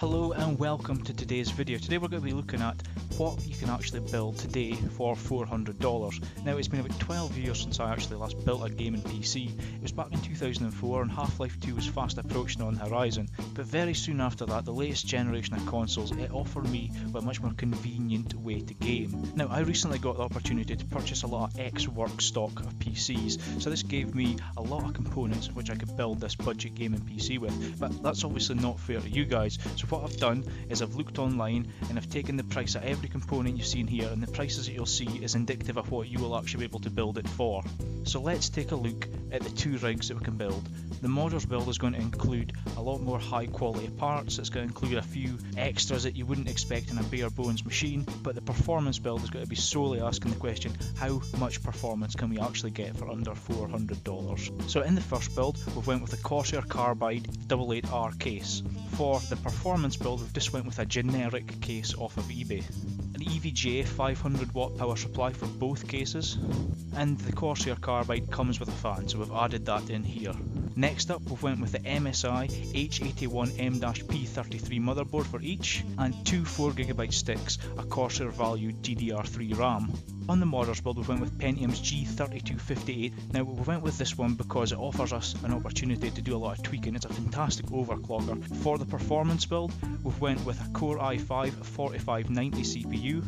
Hello and welcome to today's video. Today we're going to be looking at what you can actually build today for $400. Now it's been about 12 years since I actually last built a gaming PC. It was back in 2004 and Half-Life 2 was fast approaching on the horizon. But very soon after that, the latest generation of consoles, it offered me a much more convenient way to game. Now I recently got the opportunity to purchase a lot of ex-work stock of PCs, so this gave me a lot of components which I could build this budget gaming PC with. But that's obviously not fair to you guys. So what I've done is I've looked online and I've taken the price of every component you've seen here, and the prices that you'll see is indicative of what you will actually be able to build it for. So let's take a look at the two rigs that we can build. The modders build is going to include a lot more high quality parts. It's going to include a few extras that you wouldn't expect in a bare bones machine, but the performance build is going to be solely asking the question, how much performance can we actually get for under $400? So in the first build we've went with a Corsair Carbide 88R case. For the performance build we've just went with a generic case off of eBay. An EVGA 500 watt power supply for both cases, and the Corsair Carbide comes with a fan, so we've added that in here. Next up we've went with the MSI H81M-P33 motherboard for each, and two 4GB sticks, a Corsair valued DDR3 RAM. On the modders build we went with Pentium's G3258. Now we went with this one because it offers us an opportunity to do a lot of tweaking. It's a fantastic overclocker. For the performance build we've went with a Core i5 4590 CPU.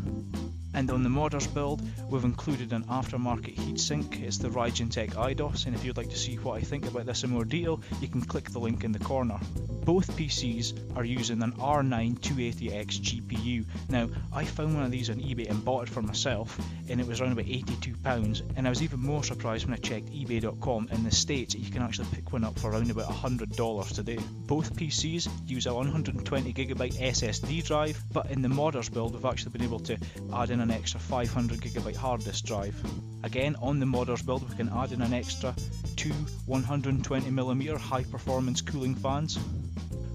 And on the modders build, we've included an aftermarket heatsink. It's the Ryzen IDOS, and if you'd like to see what I think about this in more detail, you can click the link in the corner. Both PCs are using an R9 280X GPU. Now, I found one of these on eBay and bought it for myself, and it was around about £82, and I was even more surprised when I checked ebay.com in the States. You can actually pick one up for around about $100 today. Both PCs use a 120GB SSD drive, but in the modders build we've actually been able to add in an extra 500GB hard disk drive. Again, on the modders build we can add in an extra two 120mm high performance cooling fans,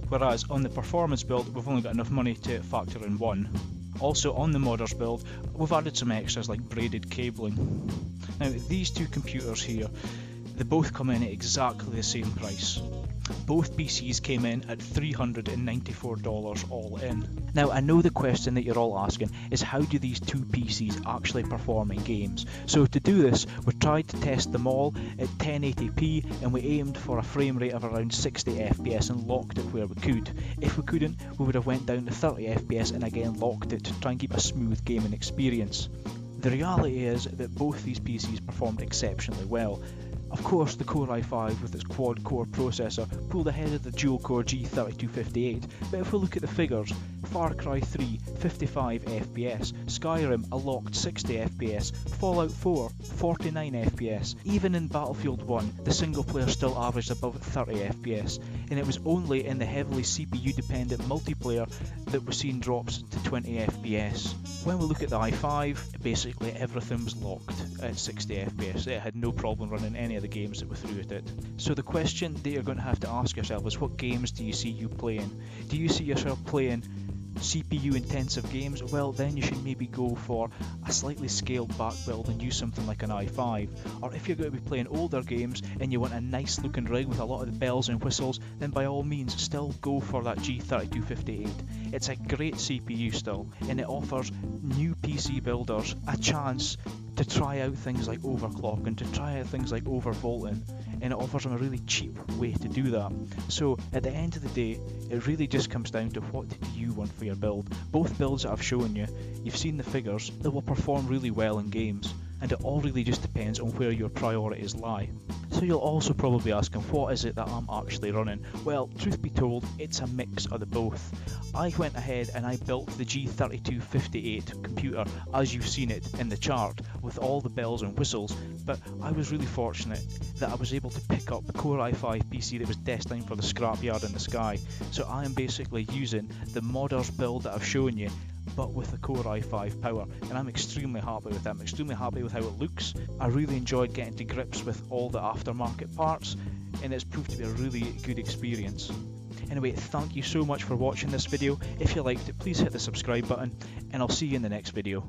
whereas on the performance build we've only got enough money to factor in one. Also on the modders build we've added some extras like braided cabling. Now these two computers here, they both come in at exactly the same price. Both PCs came in at $394 all in. Now I know the question that you're all asking is, how do these two PCs actually perform in games? So to do this we tried to test them all at 1080p, and we aimed for a frame rate of around 60 FPS and locked it where we could. If we couldn't, we would have went down to 30 FPS and again locked it to try and keep a smooth gaming experience. The reality is that both these PCs performed exceptionally well. Of course, the Core i5 with its quad-core processor pulled ahead of the dual-core G3258, but if we look at the figures, Far Cry 3 55 FPS, Skyrim a locked 60 FPS, Fallout 4 49 FPS, even in Battlefield 1 the single player still averaged above 30 FPS, and it was only in the heavily CPU dependent multiplayer that we're seeing drops to 20 FPS. When we look at the i5, basically everything was locked at 60 FPS. It had no problem running any of the games that we threw at it. So the question that you're going to have to ask yourself is, what games do you see you playing? Do you see yourself playing CPU intensive games? Well, then you should maybe go for a slightly scaled back build and use something like an i5. Or if you're going to be playing older games and you want a nice looking rig with a lot of the bells and whistles, then by all means still go for that G3258. It's a great CPU still, and it offers new PC builders a chance to try out things like overclocking, to try out things like overvolting, and it offers them a really cheap way to do that. So at the end of the day, it really just comes down to what do you want for your build. Both builds that I've shown you, you've seen the figures, they will perform really well in games, and it all really just depends on where your priorities lie. So you'll also probably be asking, what is it that I'm actually running? Well, truth be told, it's a mix of the both. I went ahead and I built the G3258 computer as you've seen it in the chart, with all the bells and whistles, but I was really fortunate that I was able to pick up the Core i5 PC that was destined for the scrapyard in the sky. So I am basically using the modders build that I've shown you, but with the Core i5 power, and I'm extremely happy with that. I'm extremely happy with how it looks. I really enjoyed getting to grips with all the aftermarket parts, and it's proved to be a really good experience. Anyway, thank you so much for watching this video. If you liked it, please hit the subscribe button, and I'll see you in the next video.